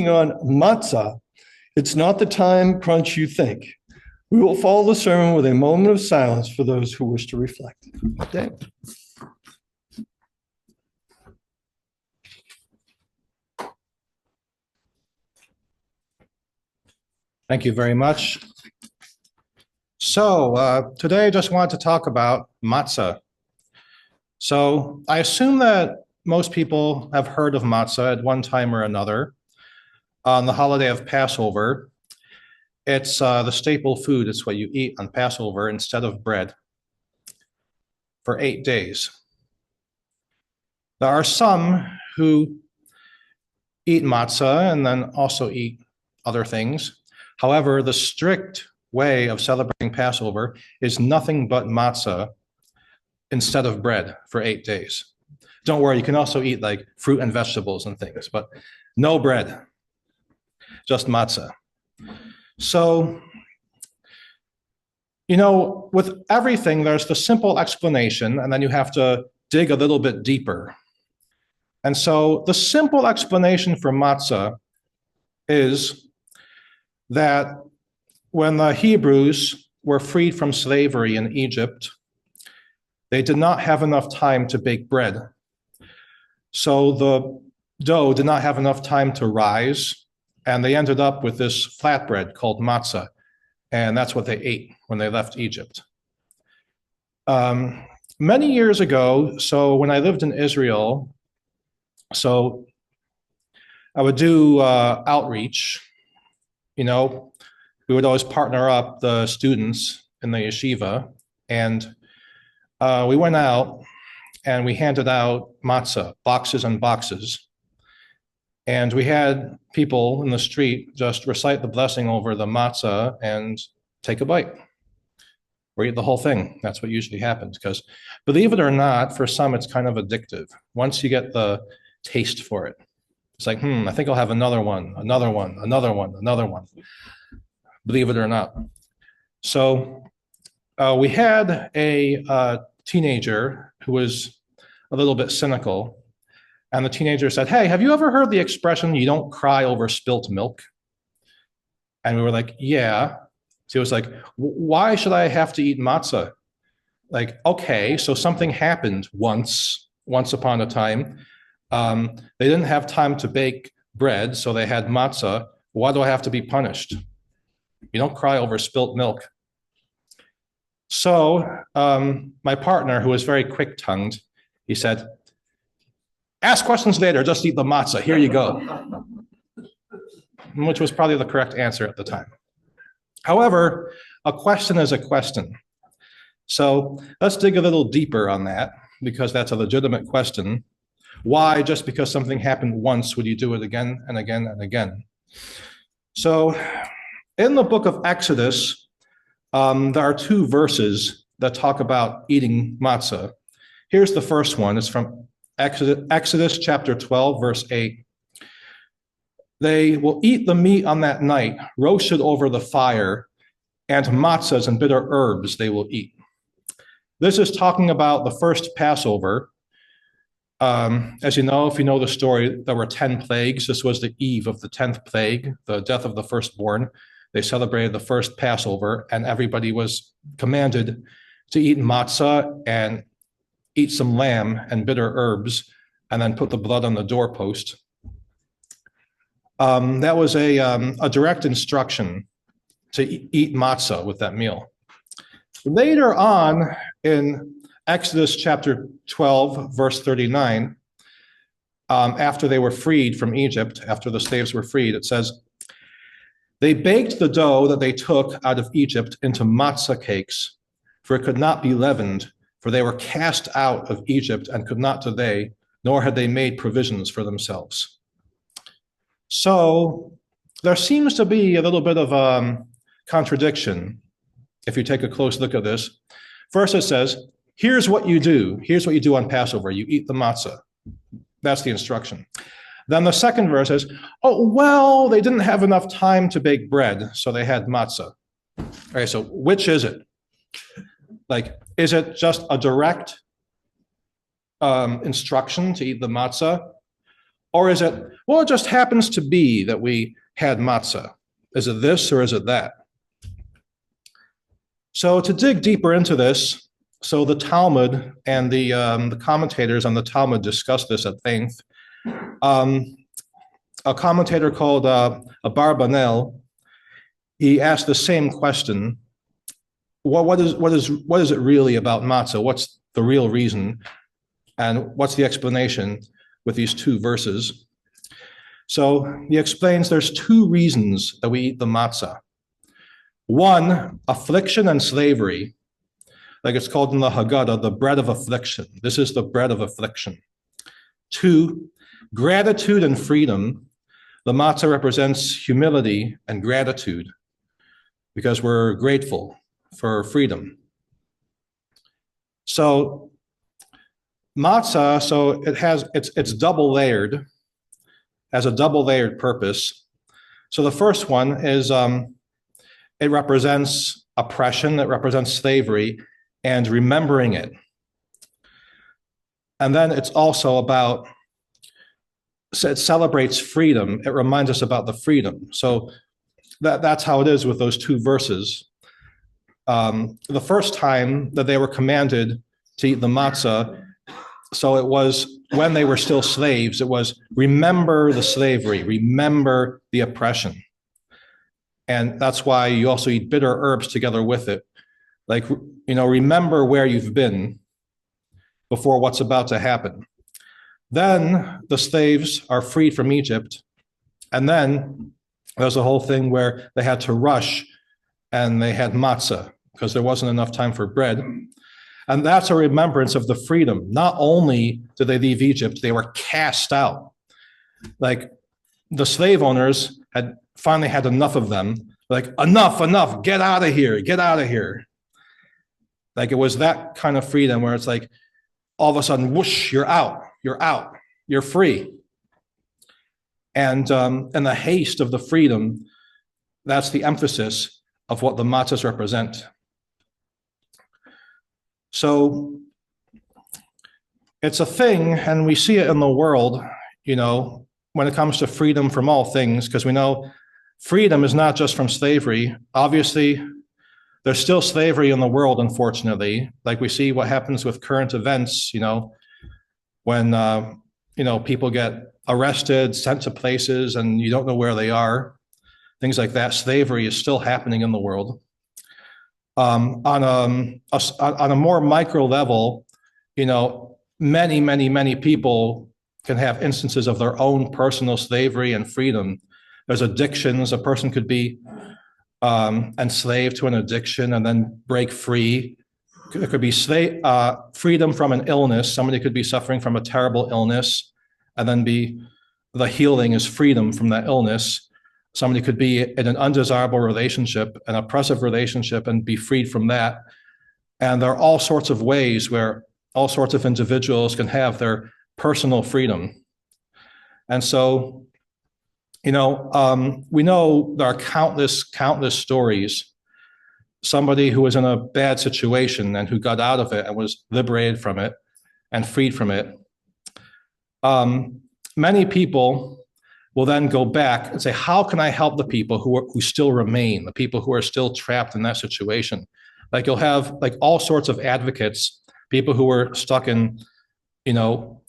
on matzah, it's not the time crunch you think. We will follow the sermon with a moment of silence for those who wish to reflect. Okay. Thank you very much. So today I just wanted to talk about matzah. So I assume that most people have heard of matzah at one time or another. On the holiday of Passover, it's the staple food. It's what you eat on Passover instead of bread for 8 days. There are some who eat matzah and then also eat other things. However, the strict way of celebrating Passover is nothing but matzah instead of bread for 8 days. Don't worry, you can also eat like fruit and vegetables and things, but no bread, just matzah. So, you know, with everything, there's the simple explanation, and then you have to dig a little bit deeper. And so the simple explanation for matzah is that when the Hebrews were freed from slavery in Egypt, they did not have enough time to bake bread. So the dough did not have enough time to rise, and they ended up with this flatbread called matzah, and that's what they ate when they left Egypt. Many years ago, so when I lived in Israel, so I would do outreach. You know, we would always partner up the students in the yeshiva, and we went out and we handed out matzah, boxes and boxes. And we had people in the street just recite the blessing over the matzah and take a bite or eat the whole thing. That's what usually happens, because believe it or not, for some, it's kind of addictive. Once you get the taste for it, it's like, I think I'll have another one, another one, another one, another one. Believe it or not. So we had a teenager who was a little bit cynical, and the teenager said, "Hey, have you ever heard the expression, you don't cry over spilt milk?" And we were like, "Yeah." So he was like, "Why should I have to eat matzah?" Like, okay, so something happened once upon a time. They didn't have time to bake bread, so they had matzah. Why do I have to be punished? You don't cry over spilt milk. So my partner, who was very quick-tongued, he said, "Ask questions later, just eat the matzah. Here you go." Which was probably the correct answer at the time. However, a question is a question. So let's dig a little deeper on that, because that's a legitimate question. Why, just because something happened once, would you do it again and again and again? So in the book of Exodus, there are 2 verses that talk about eating matzah. Here's the first one. It's from Exodus chapter 12, verse 8. They will eat the meat on that night, roasted over the fire, and matzahs and bitter herbs they will eat. This is talking about the first Passover. As you know, if you know the story, there were 10 plagues. This was the eve of the 10th plague, the death of the firstborn. They celebrated the first Passover, and everybody was commanded to eat matzah and eat some lamb and bitter herbs, and then put the blood on the doorpost. That was a direct instruction to eat matzah with that meal. Later on in Exodus chapter 12, verse 39, after they were freed from Egypt, after the slaves were freed, it says, "They baked the dough that they took out of Egypt into matzah cakes, for it could not be leavened, for they were cast out of Egypt and could not today, nor had they made provisions for themselves." So there seems to be a little bit of contradiction if you take a close look at this. First it says, here's what you do. Here's what you do on Passover. You eat the matzah. That's the instruction. Then the second verse says, oh, well, they didn't have enough time to bake bread, so they had matzah. Okay, so which is it? Like, is it just a direct instruction to eat the matzah? Or is it, well, it just happens to be that we had matzah? Is it this or is it that? So to dig deeper into this, so the Talmud and the commentators on the Talmud discuss this at length. A commentator called Abarbanel, he asked the same question. What is it really about matzah? What's the real reason? And what's the explanation with these two verses? So he explains there's two reasons that we eat the matzah. One, affliction and slavery, like it's called in the Haggadah, the bread of affliction. This is the bread of affliction. Two, gratitude and freedom. The matzah represents humility and gratitude because we're grateful for freedom. So matzah, so it's double layered, has a double layered purpose. So the first one is it represents oppression, it represents slavery, and remembering it. And then it's also about, so it celebrates freedom. It reminds us about the freedom. So that's how it is with those two verses. The first time that they were commanded to eat the matzah, so it was when they were still slaves, it was remember the slavery, remember the oppression. And that's why you also eat bitter herbs together with it. Like, remember where you've been before what's about to happen. Then the slaves are freed from Egypt. And then there's a whole thing where they had to rush and they had matzah because there wasn't enough time for bread. And that's a remembrance of the freedom. Not only did they leave Egypt, they were cast out. Like the slave owners had finally had enough of them. Like, enough, get out of here, get out of here. Like it was that kind of freedom where it's like, all of a sudden, whoosh, you're out, you're free. And the haste of the freedom, that's the emphasis of what the matzahs represent. So it's a thing, and we see it in the world, when it comes to freedom from all things, because we know freedom is not just from slavery. Obviously, there's still slavery in the world, unfortunately. Like we see what happens with current events, when, people get arrested, sent to places, and you don't know where they are. Things like that. Slavery is still happening in the world. On a more micro level, many people can have instances of their own personal slavery and freedom. There's addictions. A person could be enslaved to an addiction and then break free. It could be freedom from an illness. Somebody could be suffering from a terrible illness and then the healing is freedom from that illness. Somebody could be in an undesirable relationship, an oppressive relationship, and be freed from that. And there are all sorts of ways where all sorts of individuals can have their personal freedom. And so, we know there are countless stories. Somebody who was in a bad situation and who got out of it and was liberated from it and freed from it. Many people will then go back and say, how can I help the people who still remain, the people who are still trapped in that situation? Like you'll have like all sorts of advocates, people who were stuck in,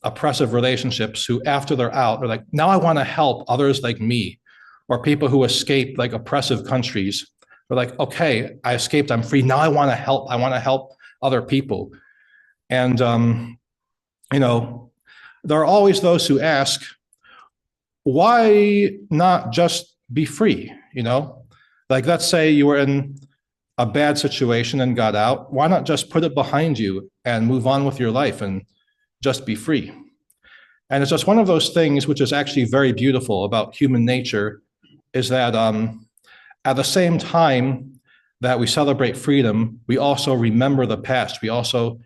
oppressive relationships who after they're out, they're like, now I want to help others like me, or people who escaped like oppressive countries. They're like, okay, I escaped, I'm free. Now I want to help. I want to help other people. And, there are always those who ask, why not just be free? Like let's say you were in a bad situation and got out. Why not just put it behind you and move on with your life and just be free? And it's just one of those things which is actually very beautiful about human nature is that at the same time that we celebrate freedom, we also remember the past. We also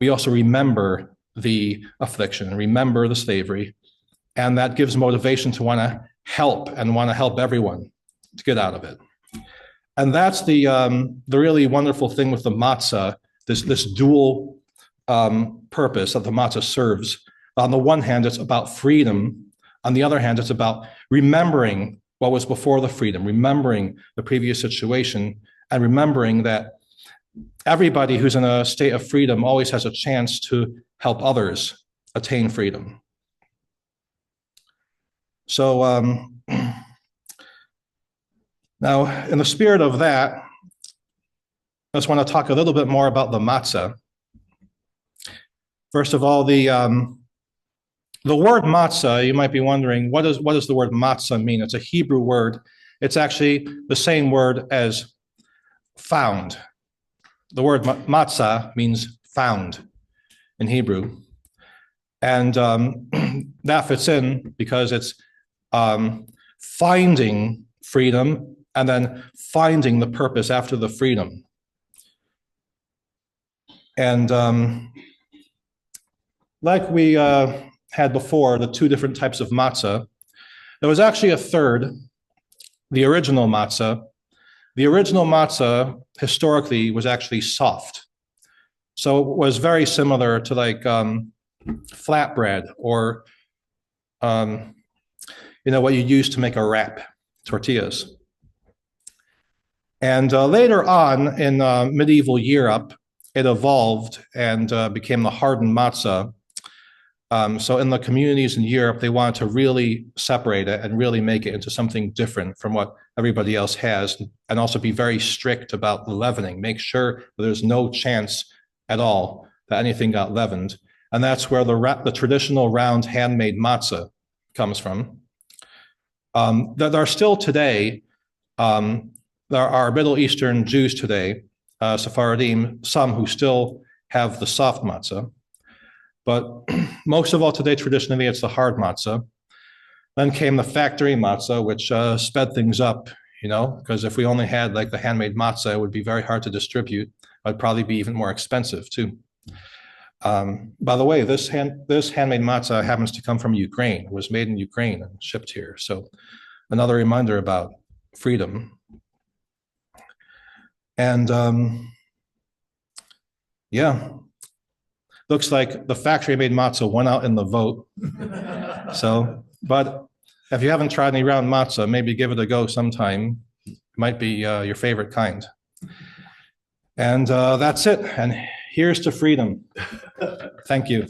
remember the affliction, remember the slavery. And that gives motivation to want to help and want to help everyone to get out of it. And that's the really wonderful thing with the matzah, this dual purpose that the matzah serves. On the one hand, it's about freedom. On the other hand, it's about remembering what was before the freedom, remembering the previous situation, and remembering that everybody who's in a state of freedom always has a chance to help others attain freedom. So now, in the spirit of that, I just want to talk a little bit more about the matzah. First of all, the word matzah, you might be wondering, what does the word matzah mean? It's a Hebrew word. It's actually the same word as found. The word matzah means found in Hebrew. And that fits in because it's finding freedom and then finding the purpose after the freedom. And like we had before, the two different types of matzah, there was actually a third, the original matzah. The original matzah historically was actually soft. So it was very similar to like flatbread or what you use to make a wrap, tortillas. And later on in medieval Europe, it evolved and became the hardened matzah. So in the communities in Europe, they wanted to really separate it and really make it into something different from what everybody else has, and also be very strict about the leavening, make sure that there's no chance at all that anything got leavened. And that's where the traditional round handmade matzah comes from. There are still today, there are Middle Eastern Jews today, Sephardim, some who still have the soft matzah. But most of all today, traditionally, it's the hard matzah. Then came the factory matzah, which sped things up, because if we only had like the handmade matzah, it would be very hard to distribute. It would probably be even more expensive too. By the way, this handmade matzah happens to come from Ukraine. It was made in Ukraine and shipped here. So another reminder about freedom. And yeah. Looks like the factory-made matzah won out in the vote. So, but if you haven't tried any round matzah, maybe give it a go sometime. It might be your favorite kind. And that's it. And here's to freedom. Thank you.